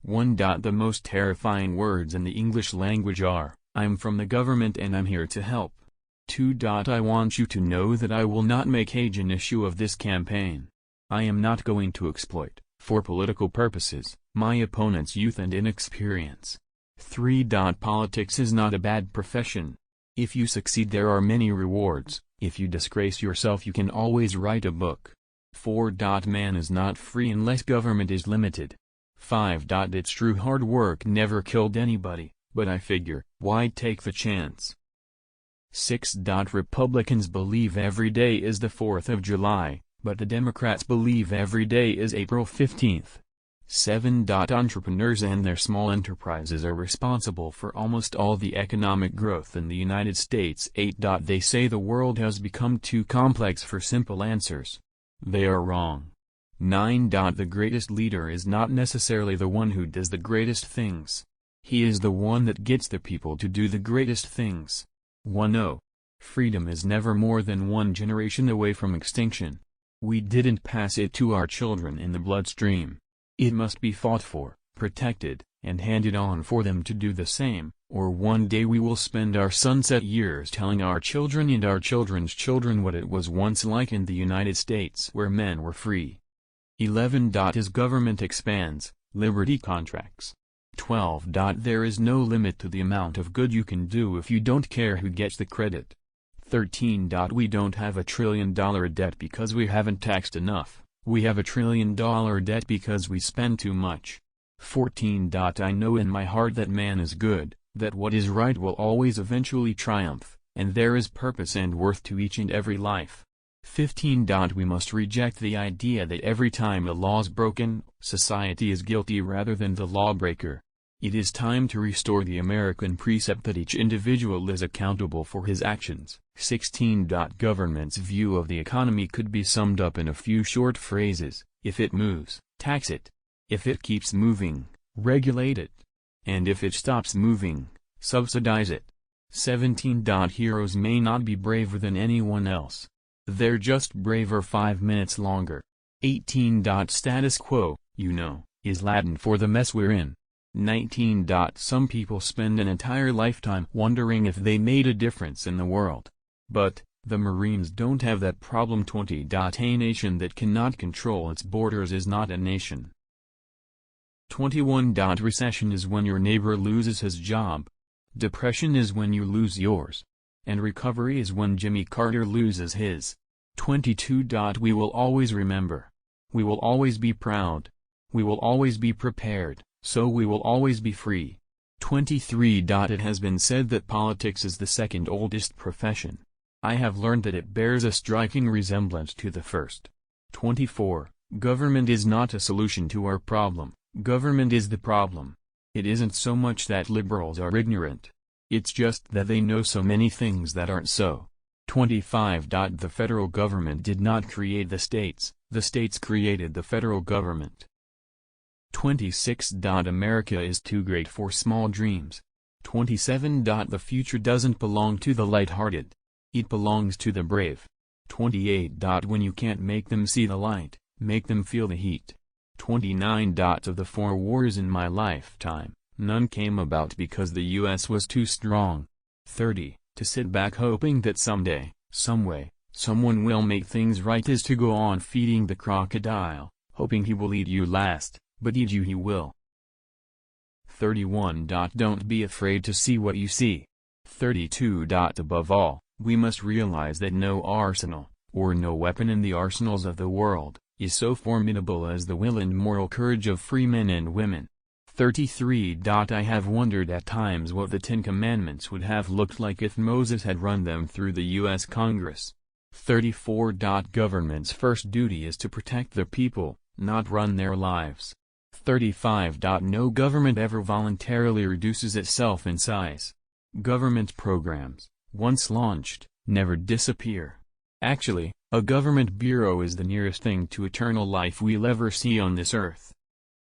1. The most terrifying words in the English language are, "I'm from the government and I'm here to help." 2. I want you to know that I will not make age an issue of this campaign. I am not going to exploit, for political purposes, my opponent's youth and inexperience. 3. Politics is not a bad profession. If you succeed there are many rewards, if you disgrace yourself you can always write a book. 4. Man is not free unless government is limited. 5. It's true hard work never killed anybody, but I figure, why take the chance? 6. Republicans believe every day is the 4th of July, but the Democrats believe every day is April 15th. 7. Entrepreneurs and their small enterprises are responsible for almost all the economic growth in the United States. 8. They say the world has become too complex for simple answers. They are wrong. 9. The greatest leader is not necessarily the one who does the greatest things. He is the one that gets the people to do the greatest things. 10. Freedom is never more than one generation away from extinction. We didn't pass it to our children in the bloodstream. It must be fought for, protected, and handed on for them to do the same, or one day we will spend our sunset years telling our children and our children's children what it was once like in the United States where men were free. 11. As government expands, liberty contracts. 12. There is no limit to the amount of good you can do if you don't care who gets the credit. 13. We don't have $1 trillion debt because we haven't taxed enough, we have $1 trillion debt because we spend too much. 14. I know in my heart that man is good, that what is right will always eventually triumph, and there is purpose and worth to each and every life. 15. We must reject the idea that every time a law's broken, society is guilty rather than the lawbreaker. It is time to restore the American precept that each individual is accountable for his actions. 16. Government's view of the economy could be summed up in a few short phrases: if it moves, tax it; if it keeps moving, regulate it; and if it stops moving, subsidize it. 17. Heroes may not be braver than anyone else. They're just braver 5 minutes longer. 18. Status quo, is Latin for the mess we're in. 19. Some people spend an entire lifetime wondering if they made a difference in the world. But, the Marines don't have that problem. 20. A nation that cannot control its borders is not a nation. 21. Recession is when your neighbor loses his job. Depression is when you lose yours. And recovery is when Jimmy Carter loses his. 22. We will always remember. We will always be proud. We will always be prepared, so we will always be free. 23. It has been said that politics is the second oldest profession. I have learned that it bears a striking resemblance to the first. 24. Government is not a solution to our problem, government is the problem. It isn't so much that liberals are ignorant. It's just that they know so many things that aren't so. 25. The federal government did not create the states created the federal government. 26. America is too great for small dreams. 27. The future doesn't belong to the light-hearted. It belongs to the brave. 28. When you can't make them see the light, make them feel the heat. 29. Of the 4 wars in my lifetime, none came about because the U.S. was too strong. 30. To sit back hoping that someday, someway, someone will make things right is to go on feeding the crocodile, hoping he will eat you last, but eat you he will. 31. Don't be afraid to see what you see. 32. Above all, we must realize that no arsenal, or no weapon in the arsenals of the world, is so formidable as the will and moral courage of free men and women. 33. I have wondered at times what the 10 Commandments would have looked like if Moses had run them through the U.S. Congress. 34. Government's first duty is to protect the people, not run their lives. 35. No government ever voluntarily reduces itself in size. Government programs, once launched, never disappear. Actually, a government bureau is the nearest thing to eternal life we'll ever see on this earth.